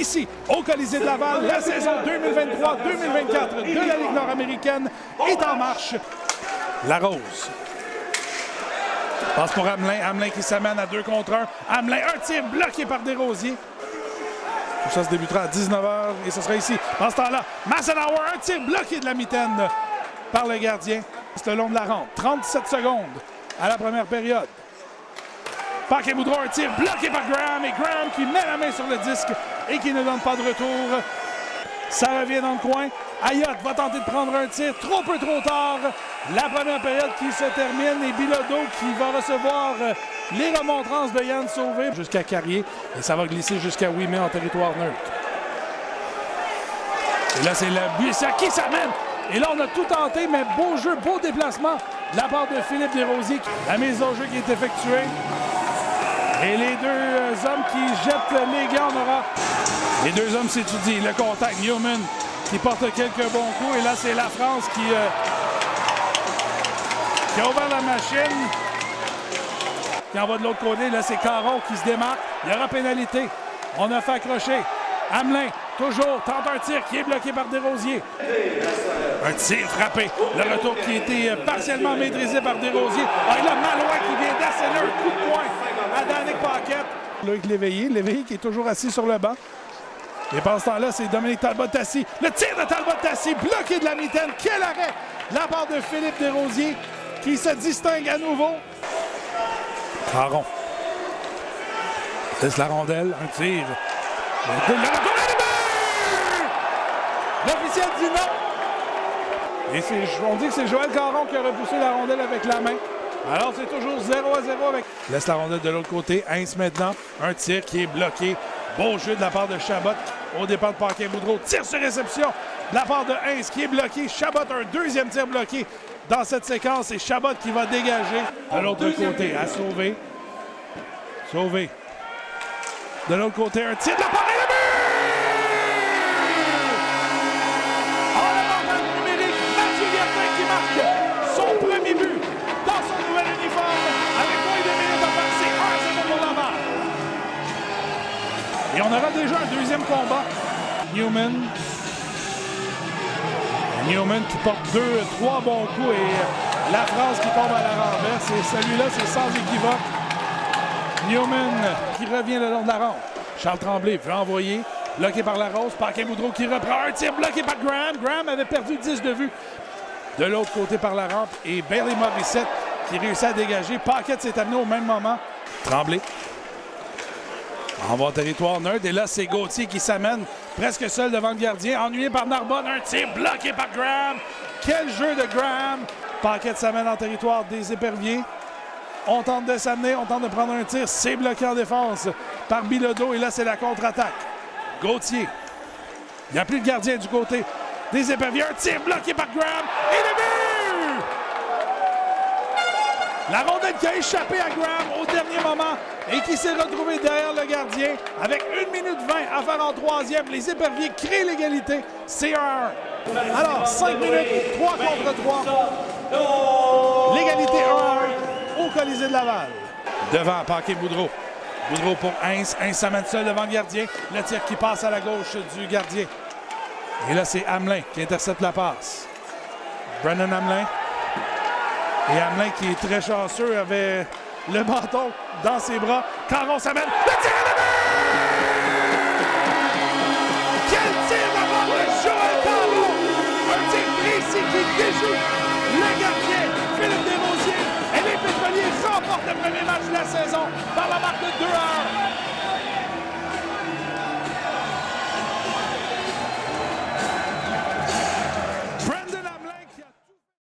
ici, au Colisée de Laval. La saison 2023-2024 de la Ligue nord-américaine est en marche. Larose. Passe pour Hamelin. Hamelin qui s'amène à 2 contre 1. Hamelin, un tir bloqué par Desrosiers. Tout ça se débutera à 19h et ce sera ici. Dans ce temps-là, Massenauer, un tir bloqué de la mitaine par le gardien. C'est le long de la rampe. 37 secondes à la première période. Paquet-Boudreau, un tir bloqué par Graham. Et Graham qui met la main sur le disque et qui ne donne pas de retour. Ça revient dans le coin. Ayotte va tenter de prendre un tir trop tard. La première période qui se termine et Bilodeau qui va recevoir les remontrances de Yann Sauvé jusqu'à Carrier. Et ça va glisser jusqu'à Ouimet en territoire neutre. Et là, c'est le Buissac qui s'amène. Et là, on a tout tenté, mais beau jeu, beau déplacement de la part de Philippe Desrosiers. La mise au jeu qui est effectuée. Et les deux hommes qui jettent les gants, on aura... Les deux hommes s'étudient. Le contact, Newman qui porte quelques bons coups. Et là, c'est la France qui a ouvert la machine. Qui en va de l'autre côté. Là, c'est Caron qui se démarque. Il y aura pénalité. On a fait accrocher. Hamelin, toujours, tente un tir qui est bloqué par Desrosiers. Un tir frappé. Le retour qui a été partiellement maîtrisé par Desrosiers. Ah, et là, Malouin qui vient d'asséner un coup de poing à Danick Paquette. Loïc Léveillé qui est toujours assis sur le banc. Et pendant ce temps-là, c'est Dominique Talbot-Tassi. Le tir de Talbot-Tassi, bloqué de la mitaine. Quel arrêt de la part de Philippe Desrosiers qui se distingue à nouveau. Caron. Laisse la rondelle, un tir. L'officiel dit non. Et on dit que c'est Joël Caron qui a repoussé la rondelle avec la main. Alors c'est toujours 0-0 avec... Laisse la rondelle de l'autre côté. Hintz maintenant. Un tir qui est bloqué. Beau jeu de la part de Chabot au départ de Paquet-Boudreau. Tir sur réception de la part de Hintz qui est bloqué. Chabot un deuxième tir bloqué dans cette séquence. Et Chabot qui va dégager de l'autre côté à Sauvé. Sauvé. De l'autre côté, un tir de la part et le but! En avantage numérique, Mathieu Guertin qui marque son premier but dans son nouvel uniforme. Avec moins de minutes à passer, 1-0 pour Laval. Et on aura déjà un deuxième combat. Newman qui porte 2-3 bons coups et la France qui tombe à la renverse. Et celui-là, c'est sans équivoque. Newman qui revient le long de la rampe. Charles Tremblay veut envoyer. Bloqué par Larose. Paquet-Boudreau qui reprend un tir bloqué par Graham. Graham avait perdu 10 de vue. De l'autre côté par la rampe. Et Bailey Morissette qui réussit à dégager. Paquette s'est amené au même moment. Tremblay. Envoie territoire neutre. Et là, c'est Gauthier qui s'amène presque seul devant le gardien. Ennuyé par Narbonne. Un tir bloqué par Graham. Quel jeu de Graham. Paquette s'amène en territoire des Éperviers. On tente de s'amener, on tente de prendre un tir. C'est bloqué en défense par Bilodeau. Et là, c'est la contre-attaque. Gauthier. Il n'y a plus de gardien du côté des Éperviers. Un tir bloqué par Graham. Et le but! La rondelle qui a échappé à Graham au dernier moment et qui s'est retrouvée derrière le gardien avec 1 minute 20 à faire en troisième. Les Éperviers créent l'égalité. C'est 1-1. Alors, 5 minutes, 3 contre 3. L'égalité 1-1. Au Colisée de Laval. Devant Paquet-Boudreau. Boudreau pour Hintz. Hintz s'amène seul devant le gardien. Le tir qui passe à la gauche du gardien. Et là, c'est Hamelin qui intercepte la passe. Brennan Hamelin. Et Hamelin qui est très chanceux avait le bâton dans ses bras. Caron s'amène. Le tir à la Quel tir de la part de Joël Caron! Un tir précis qui déjoue le gardien Philippe Desrosiers. Et les Pétroliers remportent le premier match de la saison par la marque de 2-1.